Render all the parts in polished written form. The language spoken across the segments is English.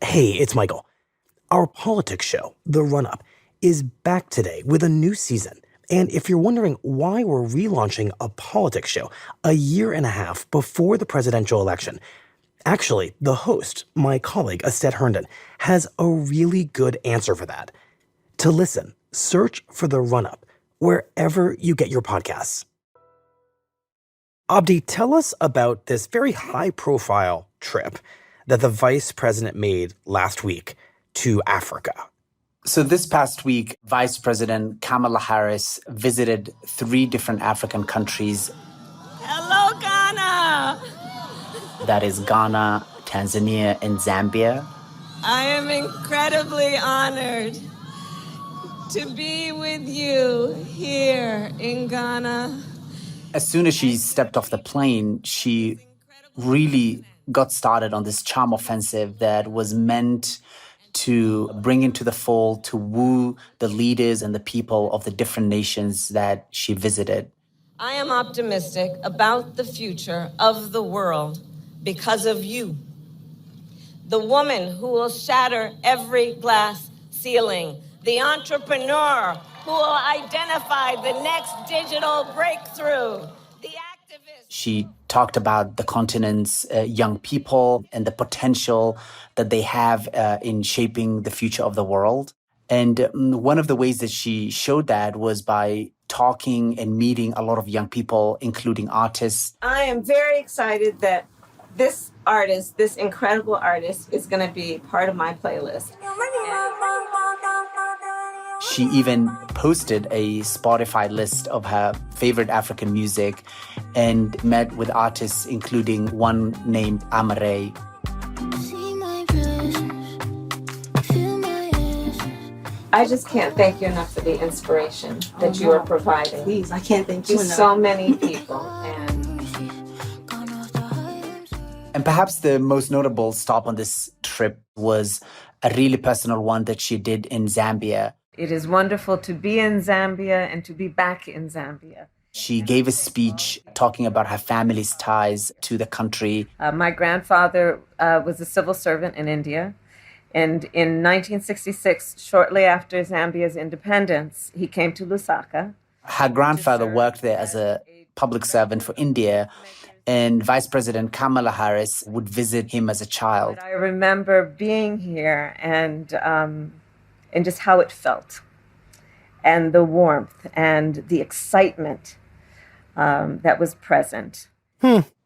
Hey, it's Michael. Our politics show, The Run Up, is back today with a new season. And if you're wondering why we're relaunching a politics show a year and a half before the presidential election, actually, the host, my colleague Estet Herndon, has a really good answer for that. To listen, search for The Run Up wherever you get your podcasts. Abdi, tell us about this very high-profile trip that the vice president made last week to Africa. So this past week, Vice President Kamala Harris visited 3 different African countries. Hello, Ghana! That is Ghana, Tanzania, and Zambia. I am incredibly honored to be with you here in Ghana. As soon as she stepped off the plane, she really got started on this charm offensive that was meant to bring into the fold, to woo the leaders and the people of the different nations that she visited. I am optimistic about the future of the world because of you. The woman who will shatter every glass ceiling. The entrepreneur who will identify the next digital breakthrough. The activist. She talked about the continent's young people and the potential that they have in shaping the future of the world. And one of the ways that she showed that was by talking and meeting a lot of young people, including artists. I am very excited that this artist, this incredible artist, is going to be part of my playlist. She even posted a Spotify list of her favorite African music and met with artists, including one named Amare. I just can't thank you enough for the inspiration that you are providing. Please, I can't thank you To enough. so many people. And perhaps the most notable stop on this trip was a really personal one that she did in Zambia. It is wonderful to be in Zambia and to be back in Zambia. She gave a speech talking about her family's ties to the country. My grandfather was a civil servant in India. And in 1966, shortly after Zambia's independence, he came to Lusaka. Her grandfather worked there as a public servant for India, and Vice President Kamala Harris would visit him as a child. I remember being here and just how it felt, and the warmth and the excitement that was present.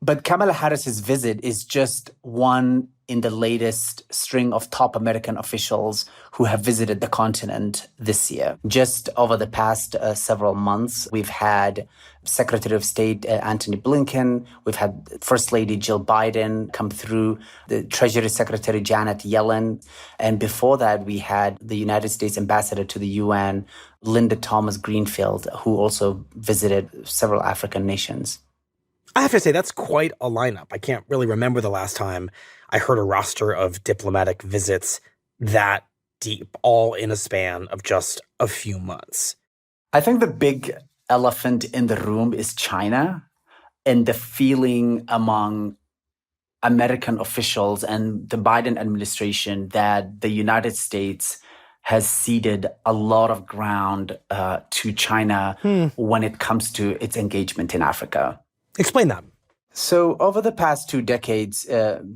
But Kamala Harris's visit is just one in the latest string of top American officials who have visited the continent this year. Just over the past several months, we've had Secretary of State Antony Blinken, we've had First Lady Jill Biden come through, the Treasury Secretary Janet Yellen, and before that we had the United States Ambassador to the UN, Linda Thomas Greenfield, who also visited several African nations. I have to say, that's quite a lineup. I can't really remember the last time I heard a roster of diplomatic visits that deep, all in a span of just a few months. I think the big elephant in the room is China and the feeling among American officials and the Biden administration that the United States has ceded a lot of ground to China when it comes to its engagement in Africa. Explain that. So over the past 2 decades,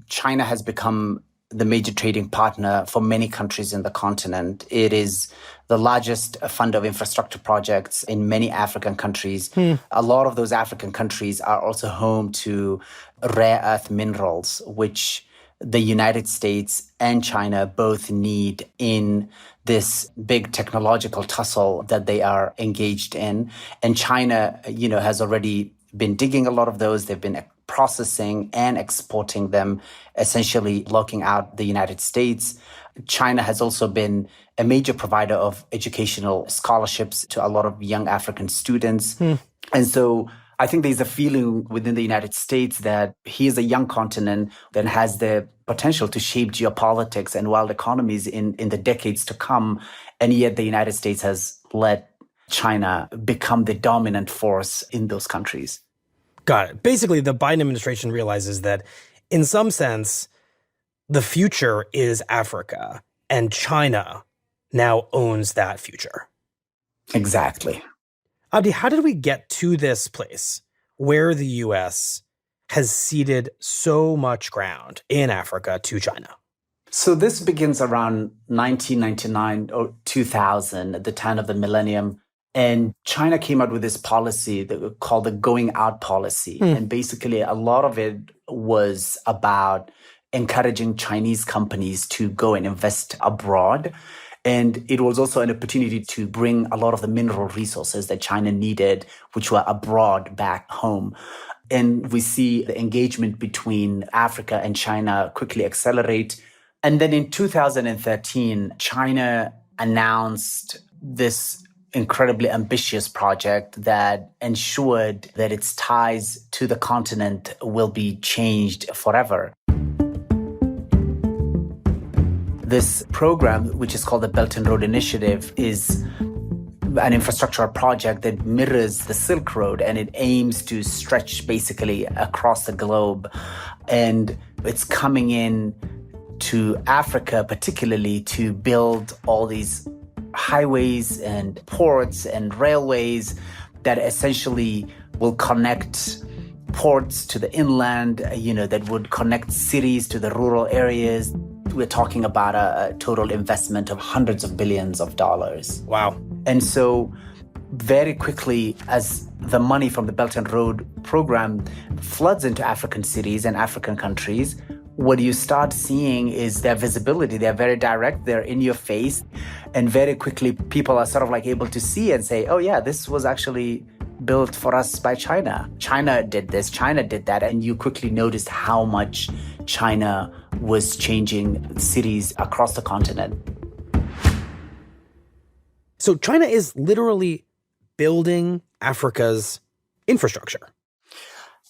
China has become the major trading partner for many countries in the continent. It is the largest funder of infrastructure projects in many African countries. A lot of those African countries are also home to rare earth minerals, which the United States and China both need in this big technological tussle that they are engaged in. And China, has already been digging a lot of those. They've been processing and exporting them, essentially locking out the United States. China has also been a major provider of educational scholarships to a lot of young African students. And so I think there's a feeling within the United States that he is a young continent that has the potential to shape geopolitics and world economies in the decades to come. And yet the United States has let China become the dominant force in those countries. Got it. Basically, the Biden administration realizes that in some sense, The future is Africa, and China now owns that future. Exactly. Abdi, how did we get to this place where the U.S. has ceded so much ground in Africa to China? So this begins around 1999 or 2000, at the turn of the millennium. And China came out with this policy that called the going out policy. And basically, a lot of it was about encouraging Chinese companies to go and invest abroad. And it was also an opportunity to bring a lot of the mineral resources that China needed, which were abroad, back home. And we see the engagement between Africa and China quickly accelerate. And then in 2013, China announced this incredibly ambitious project that ensured that its ties to the continent will be changed forever. This program, which is called the Belt and Road Initiative, is an infrastructure project that mirrors the Silk Road, and it aims to stretch basically across the globe. And it's coming in to Africa, particularly to build all these highways and ports and railways that essentially will connect ports to the inland, that would connect cities to the rural areas. We're talking about a total investment of hundreds of billions of dollars. Wow. And so very quickly, as the money from the Belt and Road program floods into African cities and African countries, what you start seeing is their visibility. They're very direct. They're in your face. And very quickly, people are sort of like able to see and say, oh, yeah, this was actually built for us by China. China did this. China did that. And you quickly noticed how much China was changing cities across the continent. So China is literally building Africa's infrastructure.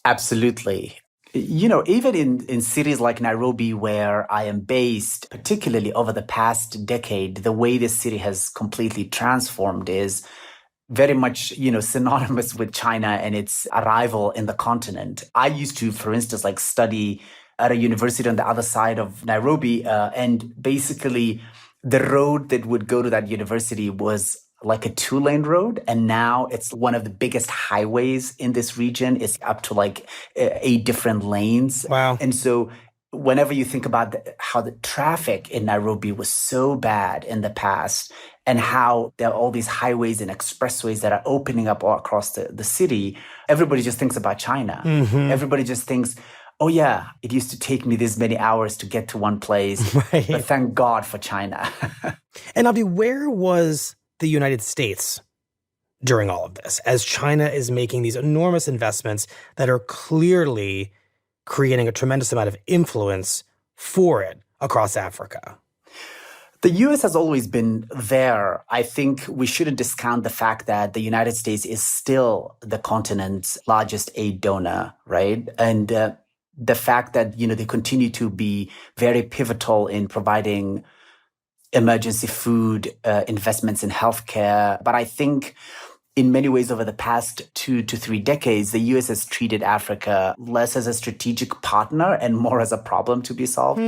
Absolutely. Even in cities like Nairobi, where I am based, particularly over the past decade, the way this city has completely transformed is very much, synonymous with China and its arrival in the continent. I used to, for instance, study at a university on the other side of Nairobi, and basically the road that would go to that university was like a 2-lane road. And now it's one of the biggest highways in this region. It's up to 8 different lanes. Wow. And so whenever you think about how the traffic in Nairobi was so bad in the past, and how there are all these highways and expressways that are opening up all across the city, everybody just thinks about China. Mm-hmm. Everybody just thinks, oh yeah, it used to take me this many hours to get to one place, right. But thank God for China. And Abdi, where was the United States during all of this, as China is making these enormous investments that are clearly creating a tremendous amount of influence for it across Africa? The U.S. has always been there. I think we shouldn't discount the fact that the United States is still the continent's largest aid donor, right? And the fact that, they continue to be very pivotal in providing emergency food, investments in healthcare. But I think in many ways over the past 2 to 3 decades, the U.S. has treated Africa less as a strategic partner and more as a problem to be solved.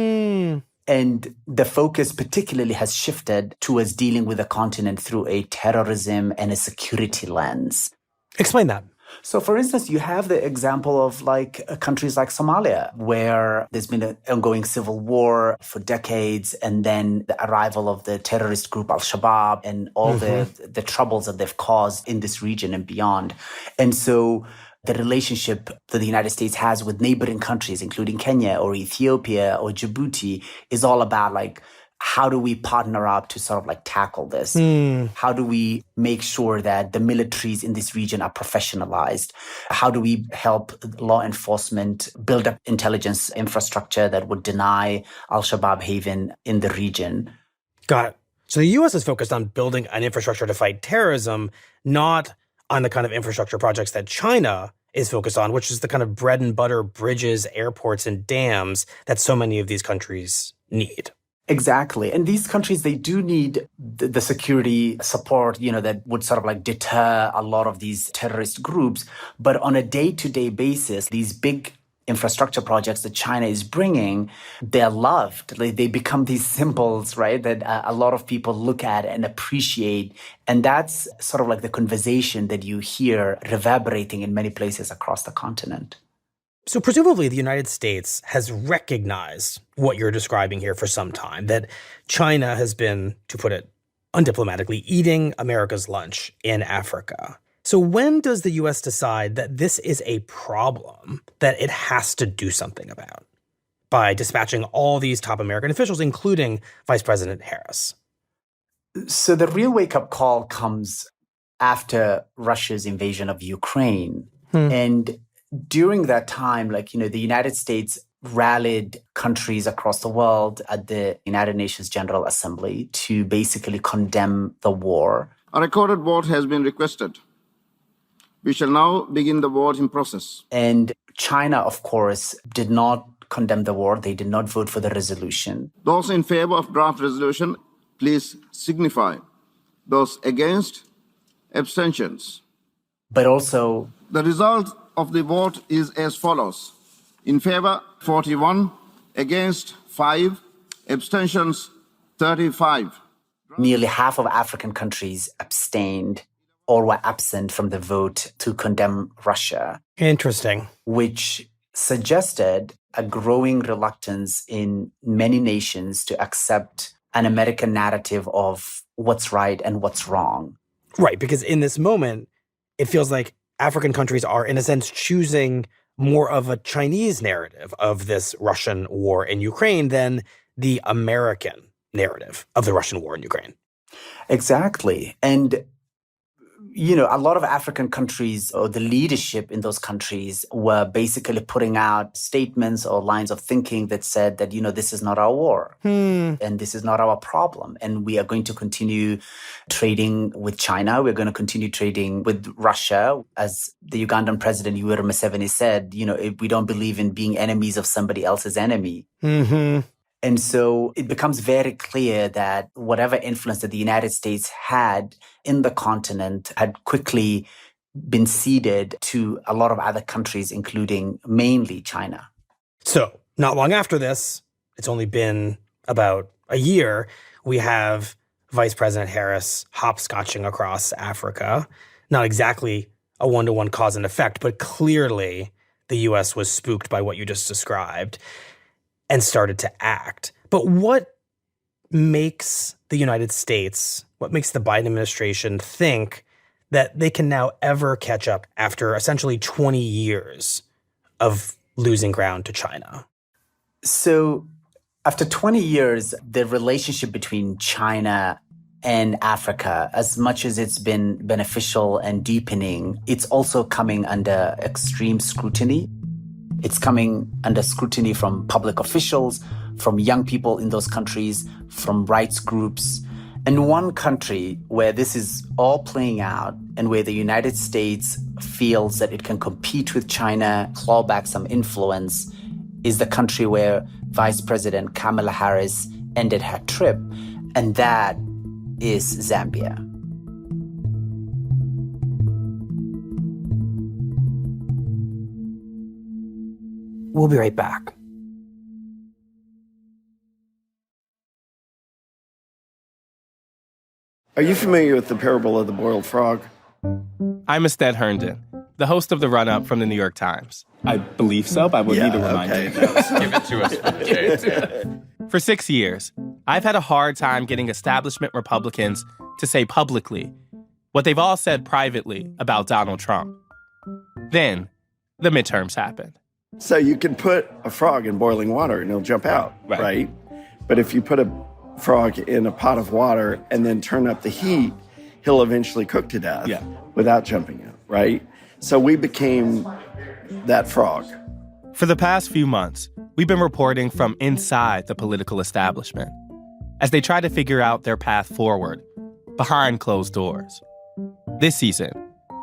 And the focus particularly has shifted towards dealing with the continent through a terrorism and a security lens. Explain that. So, for instance, you have the example of countries like Somalia, where there's been an ongoing civil war for decades, and then the arrival of the terrorist group Al-Shabaab and all the troubles that they've caused in this region and beyond. And so the relationship that the United States has with neighboring countries, including Kenya or Ethiopia or Djibouti, is all about how do we partner up to sort of tackle this? How do we make sure that the militaries in this region are professionalized? How do we help law enforcement build up intelligence infrastructure that would deny Al-Shabaab haven in the region? Got it. So the U.S. is focused on building an infrastructure to fight terrorism, not on the kind of infrastructure projects that China is focused on, which is the kind of bread and butter bridges, airports, and dams that so many of these countries need. Exactly. And these countries, they do need the security support, that would sort of deter a lot of these terrorist groups. But on a day-to-day basis, these big infrastructure projects that China is bringing, they're loved. They become these symbols, right, that a lot of people look at and appreciate. And that's sort of like the conversation that you hear reverberating in many places across the continent. So presumably the United States has recognized what you're describing here for some time, that China has been, to put it undiplomatically, eating America's lunch in Africa. So when does the U.S. decide that this is a problem that it has to do something about by dispatching all these top American officials, including Vice President Harris? So the real wake-up call comes after Russia's invasion of Ukraine. And during that time, the United States rallied countries across the world at the United Nations General Assembly to basically condemn the war. A recorded vote has been requested. We shall now begin the voting process. And China, of course, did not condemn the war. They did not vote for the resolution. Those in favor of draft resolution, please signify. Those against, abstentions. But also, the result of the vote is as follows. In favor, 41, against 5, abstentions 35. Nearly half of African countries abstained or were absent from the vote to condemn Russia. Interesting. Which suggested a growing reluctance in many nations to accept an American narrative of what's right and what's wrong. Right, because in this moment, it feels like African countries are, in a sense, choosing more of a Chinese narrative of this Russian war in Ukraine than the American narrative of the Russian war in Ukraine. Exactly. And, a lot of African countries, or the leadership in those countries, were basically putting out statements or lines of thinking that said that, this is not our war and this is not our problem. And we are going to continue trading with China. We're going to continue trading with Russia. As the Ugandan president, Yoweri Museveni, said, we don't believe in being enemies of somebody else's enemy. Mm-hmm. And so it becomes very clear that whatever influence that the United States had in the continent had quickly been ceded to a lot of other countries, including mainly China. So not long after this, it's only been about a year, we have Vice President Harris hopscotching across Africa. Not exactly a one-to-one cause and effect, but clearly the U.S. was spooked by what you just described and started to act. But what makes the United States, what makes the Biden administration think that they can now ever catch up after essentially 20 years of losing ground to China? So after 20 years, the relationship between China and Africa, as much as it's been beneficial and deepening, it's also coming under extreme scrutiny. It's coming under scrutiny from public officials, from young people in those countries, from rights groups. And one country where this is all playing out and where the United States feels that it can compete with China, claw back some influence, is the country where Vice President Kamala Harris ended her trip, and that is Zambia. We'll be right back. Are you familiar with the parable of the boiled frog? I'm Ested Herndon, the host of The Run-Up from the New York Times. I believe so, but I would need to remind you. Give it to us. For 6 years, I've had a hard time getting establishment Republicans to say publicly what they've all said privately about Donald Trump. Then, the midterms happened. So you can put a frog in boiling water and he'll jump out, right? But if you put a frog in a pot of water and then turn up the heat, he'll eventually cook to death without jumping out, right? So we became that frog. For the past few months, we've been reporting from inside the political establishment as they try to figure out their path forward behind closed doors. This season,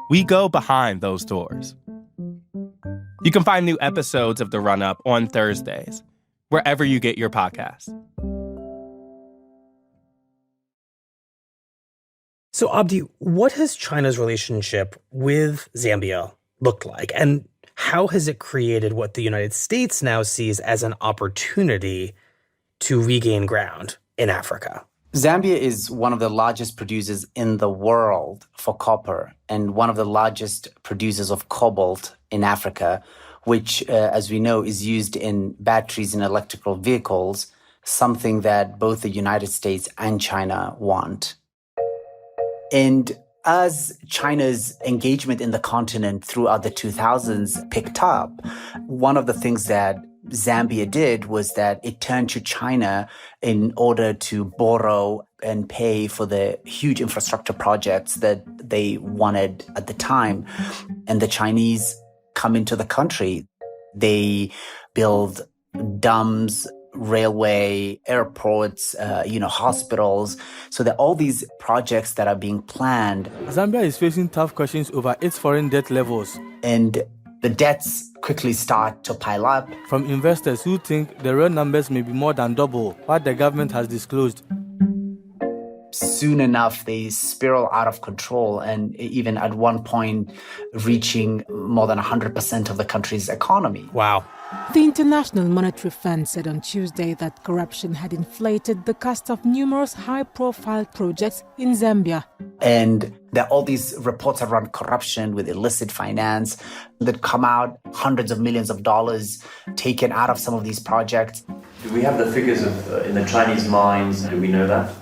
we go behind those doors. You can find new episodes of The Run-Up on Thursdays, wherever you get your podcasts. So, Abdi, what has China's relationship with Zambia looked like? And how has it created what the United States now sees as an opportunity to regain ground in Africa? Zambia is one of the largest producers in the world for copper and one of the largest producers of cobalt in Africa, which, as we know, is used in batteries and electrical vehicles, something that both the United States and China want. And as China's engagement in the continent throughout the 2000s picked up, one of the things that Zambia did was that it turned to China in order to borrow and pay for the huge infrastructure projects that they wanted at the time. And the Chinese come into the country. They build dams, railway, airports, hospitals. So there are all these projects that are being planned. Zambia is facing tough questions over its foreign debt levels. And the debts quickly start to pile up. From investors who think the real numbers may be more than double what the government has disclosed. Soon enough, they spiral out of control and even at one point reaching more than 100% of the country's economy. Wow. The International Monetary Fund said on Tuesday that corruption had inflated the cost of numerous high-profile projects in Zambia. And there are all these reports around corruption with illicit finance that come out, hundreds of millions of dollars taken out of some of these projects. Do we have the figures in the Chinese mines? Do we know that?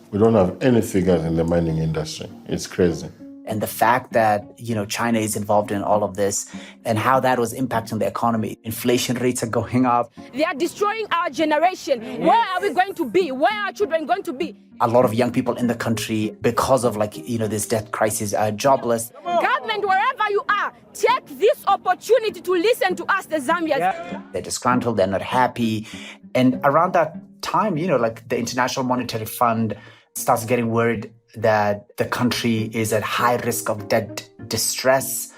We don't have any figures in the mining industry. It's crazy. And the fact that, China is involved in all of this and how that was impacting the economy. Inflation rates are going up. They are destroying our generation. Where are we going to be? Where are our children going to be? A lot of young people in the country, because of this debt crisis, are jobless. Government, wherever you are, take this opportunity to listen to us, the Zambians. Yeah. They're disgruntled, they're not happy. And around that time, the International Monetary Fund starts getting worried that the country is at high risk of debt distress.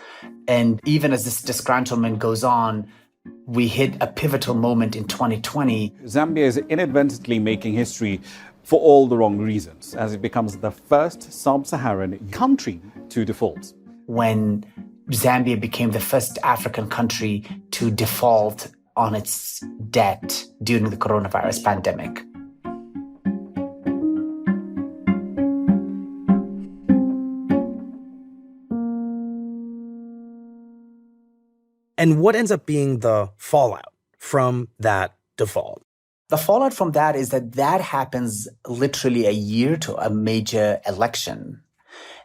And even as this disgruntlement goes on, we hit a pivotal moment in 2020. Zambia is inadvertently making history for all the wrong reasons, as it becomes the first sub-Saharan country to default. When Zambia became the first African country to default on its debt during the coronavirus pandemic. And what ends up being the fallout from that default? The fallout from that is that happens literally a year to a major election.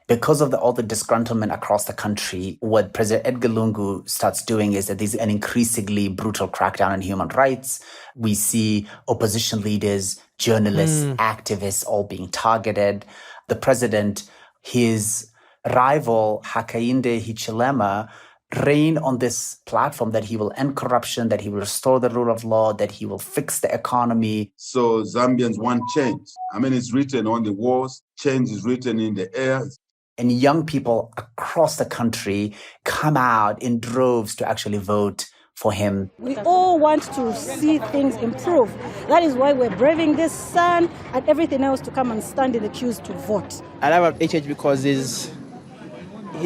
Because of all the disgruntlement across the country, what President Edgar Lungu starts doing is that there's an increasingly brutal crackdown on human rights. We see opposition leaders, journalists, activists all being targeted. The president, his rival, Hakainde Hichilema, reign on this platform that he will end corruption, that he will restore the rule of law, that he will fix the economy. So Zambians want change. It's written on the walls, change is written in the air. And young people across the country come out in droves to actually vote for him. We all want to see things improve. That is why we're braving this sun and everything else to come and stand in the queues to vote. I love HH because he's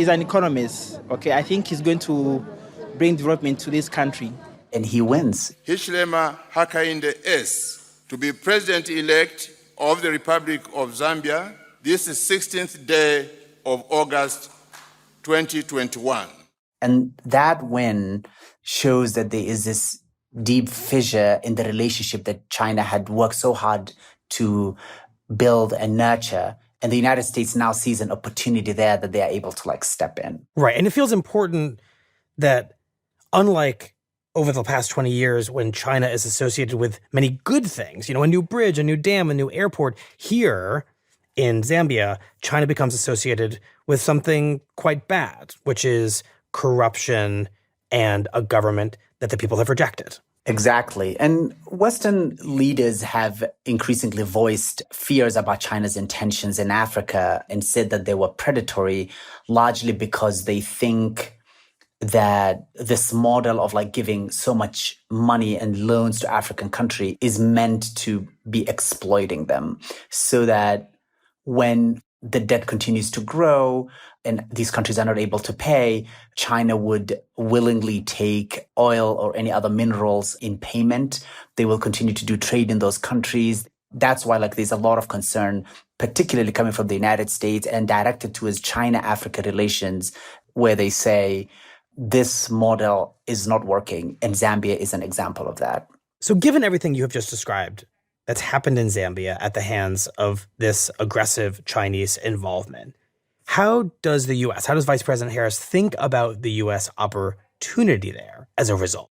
an economist, okay? I think he's going to bring development to this country. And he wins. Hichilema Hakainde S. to be president-elect of the Republic of Zambia. This is 16th day of August 2021. And that win shows that there is this deep fissure in the relationship that China had worked so hard to build and nurture. And the United States now sees an opportunity there that they are able to step in. Right. And it feels important that unlike over the past 20 years when China is associated with many good things, a new bridge, a new dam, a new airport, here in Zambia, China becomes associated with something quite bad, which is corruption and a government that the people have rejected. Exactly. And Western leaders have increasingly voiced fears about China's intentions in Africa and said that they were predatory, largely because they think that this model of giving so much money and loans to African countries is meant to be exploiting them, so that when the debt continues to grow and these countries are not able to pay, China would willingly take oil or any other minerals in payment. They will continue to do trade in those countries. That's why there's a lot of concern, particularly coming from the United States and directed towards China-Africa relations, where they say this model is not working. And Zambia is an example of that. So given everything you have just described that's happened in Zambia at the hands of this aggressive Chinese involvement, how does Vice President Harris think about the U.S. opportunity there as a result?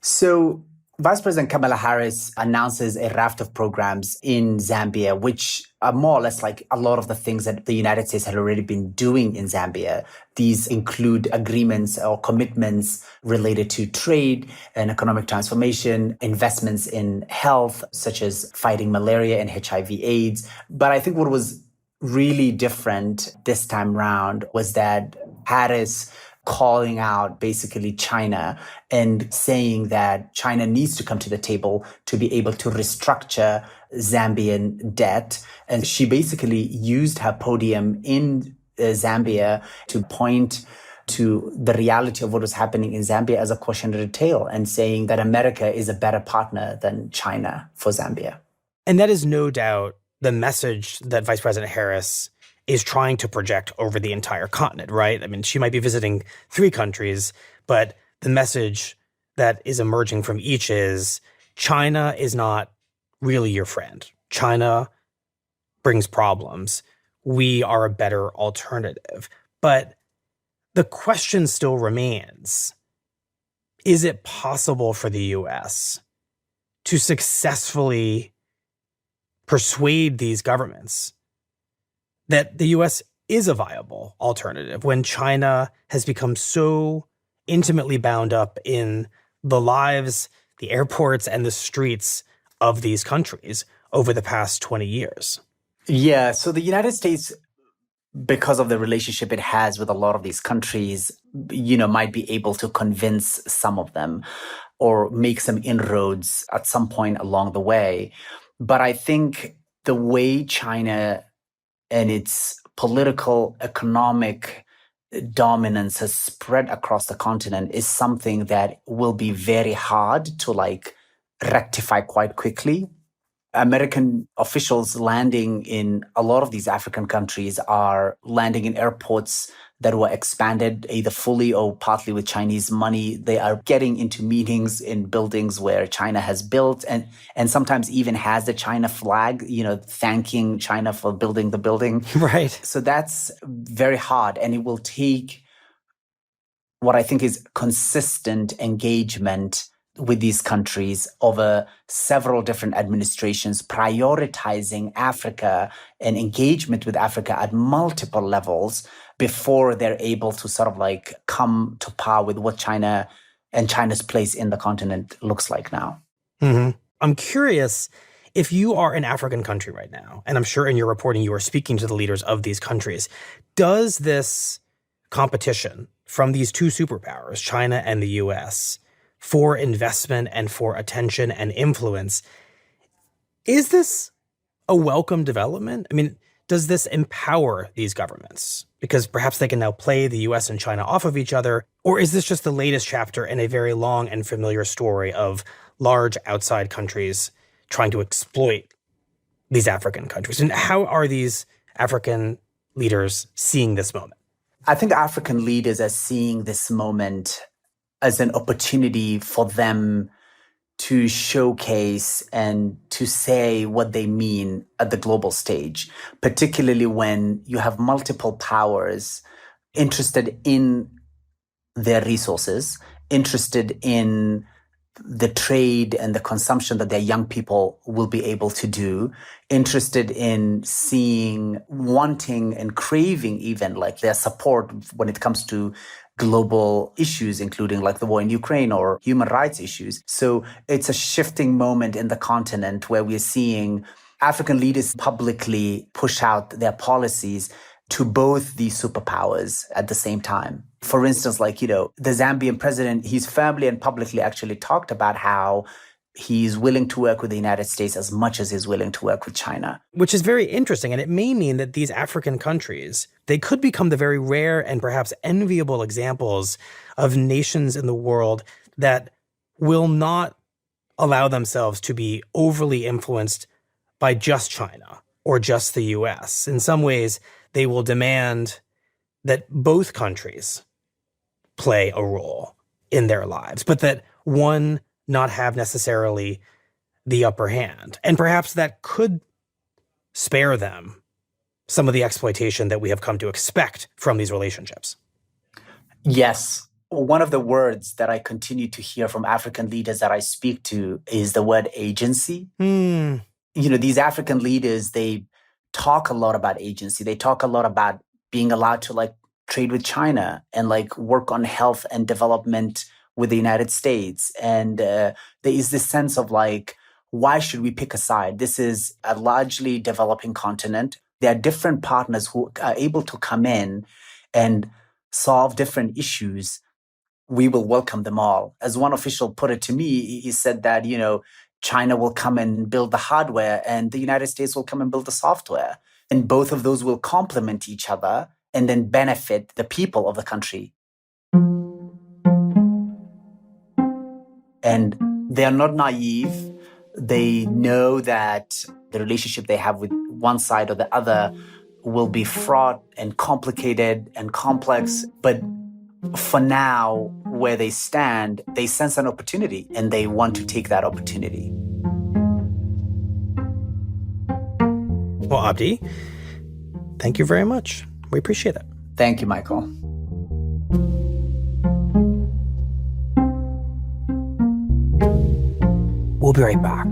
So Vice President Kamala Harris announces a raft of programs in Zambia, which are more or less like a lot of the things that the United States had already been doing in Zambia. These include agreements or commitments related to trade and economic transformation, investments in health, such as fighting malaria and HIV/AIDS. But I think what was really different this time round was that Harris calling out basically China and saying that China needs to come to the table to be able to restructure Zambian debt. And she basically used her podium in Zambia to point to the reality of what was happening in Zambia as a cautionary tale and saying that America is a better partner than China for Zambia. And that is no doubt the message that Vice President Harris is trying to project over the entire continent, right? I mean, she might be visiting 3 countries, but the message that is emerging from each is China is not really your friend. China brings problems. We are a better alternative. But the question still remains, is it possible for the U.S. to successfully persuade these governments that the U.S. is a viable alternative when China has become so intimately bound up in the lives, the airports, and the streets of these countries over the past 20 years? Yeah, so the United States, because of the relationship it has with a lot of these countries, might be able to convince some of them or make some inroads at some point along the way. But I think the way China and its political, economic dominance has spread across the continent is something that will be very hard to rectify quite quickly. American officials landing in a lot of these African countries are landing in airports that were expanded either fully or partly with Chinese money. They are getting into meetings in buildings where China has built and sometimes even has the China flag, thanking China for building the building. Right. So that's very hard. And it will take what I think is consistent engagement with these countries over several different administrations, prioritizing Africa and engagement with Africa at multiple levels before they're able to sort of come to par with what China and China's place in the continent looks like now. Mm-hmm. I'm curious, if you are an African country right now, and I'm sure in your reporting you are speaking to the leaders of these countries, does this competition from these 2 superpowers, China and the U.S., for investment and for attention and influence, is this a welcome development? I mean, does this empower these governments? Because perhaps they can now play the U.S. and China off of each other, or is this just the latest chapter in a very long and familiar story of large outside countries trying to exploit these African countries? And how are these African leaders seeing this moment? I think African leaders are seeing this moment as an opportunity for them to showcase and to say what they mean at the global stage, particularly when you have multiple powers interested in their resources, interested in the trade and the consumption that their young people will be able to do, interested in seeing, wanting and craving even their support when it comes to global issues, including the war in Ukraine or human rights issues. So it's a shifting moment in the continent where we're seeing African leaders publicly push out their policies to both these superpowers at the same time. For instance, the Zambian president, he's firmly and publicly actually talked about how he's willing to work with the United States as much as he's willing to work with China. Which is very interesting. And it may mean that these African countries, they could become the very rare and perhaps enviable examples of nations in the world that will not allow themselves to be overly influenced by just China or just the US. In some ways, they will demand that both countries play a role in their lives, but that one not have necessarily the upper hand. And perhaps that could spare them some of the exploitation that we have come to expect from these relationships. Yes. One of the words that I continue to hear from African leaders that I speak to is the word agency. You know, these African leaders, they talk a lot about agency. They talk a lot about being allowed to like trade with China and like work on health and development with the United States. And there is this sense of like, why should we pick a side? This is a largely developing continent. There are different partners who are able to come in and solve different issues. We will welcome them all. As one official put it to me, he said that, you know, China will come and build the hardware and the United States will come and build the software. And both of those will complement each other and then benefit the people of the country. And they are not naive. They know that the relationship they have with one side or the other will be fraught and complicated and complex. But for now, where they stand, they sense an opportunity and they want to take that opportunity. Well, Abdi, thank you very much. We appreciate it. Thank you, Michael. We'll be right back.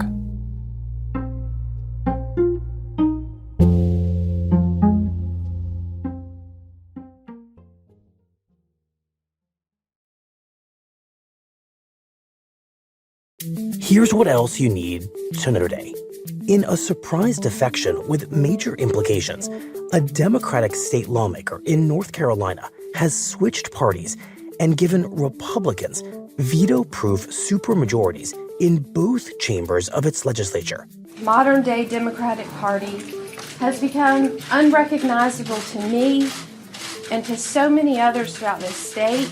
Here's what else you need to know today. In a surprise defection with major implications, a Democratic state lawmaker in North Carolina has switched parties and given Republicans veto-proof supermajorities in both chambers of its legislature. Modern-day Democratic Party has become unrecognizable to me and to so many others throughout this state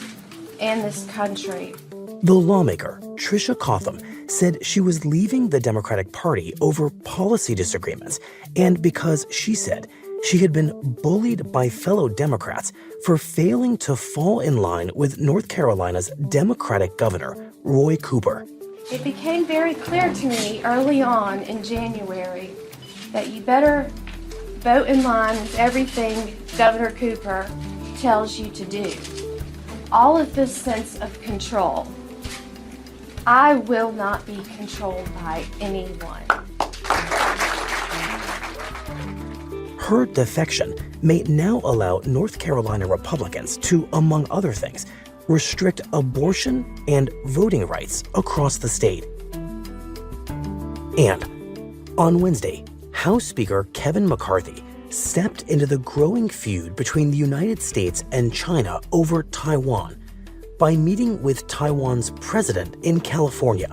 and this country. The lawmaker, Tricia Cotham, said she was leaving the Democratic Party over policy disagreements and because she said she had been bullied by fellow Democrats for failing to fall in line with North Carolina's Democratic governor, Roy Cooper. It became very clear to me early on in January that you better vote in line with everything Governor Cooper tells you to do. All of this sense of control. I will not be controlled by anyone. Her defection may now allow North Carolina Republicans to, among other things, restrict abortion and voting rights across the state. And on Wednesday, House Speaker Kevin McCarthy stepped into the growing feud between the United States and China over Taiwan by meeting with Taiwan's president in California.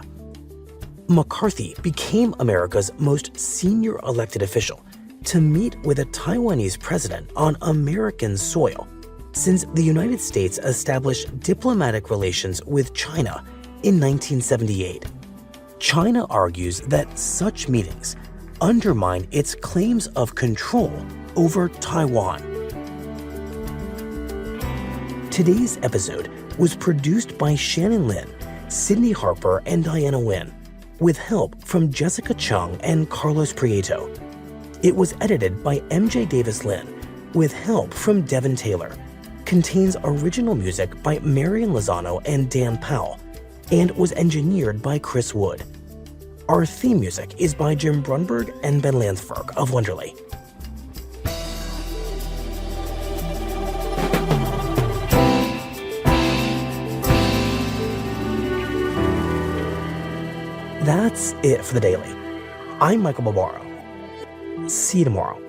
McCarthy became America's most senior elected official to meet with a Taiwanese president on American soil since the United States established diplomatic relations with China in 1978. China argues that such meetings undermine its claims of control over Taiwan. Today's episode was produced by Shannon Lin, Sydney Harper, and Diana Nguyen, with help from Jessica Chung and Carlos Prieto. It was edited by MJ Davis-Lin, with help from Devin Taylor. Contains original music by Marian Lozano and Dan Powell, and was engineered by Chris Wood. Our theme music is by Jim Brunberg and Ben Landsberg of Wonderly. That's it for the Daily. I'm Michael Barbaro. See you tomorrow.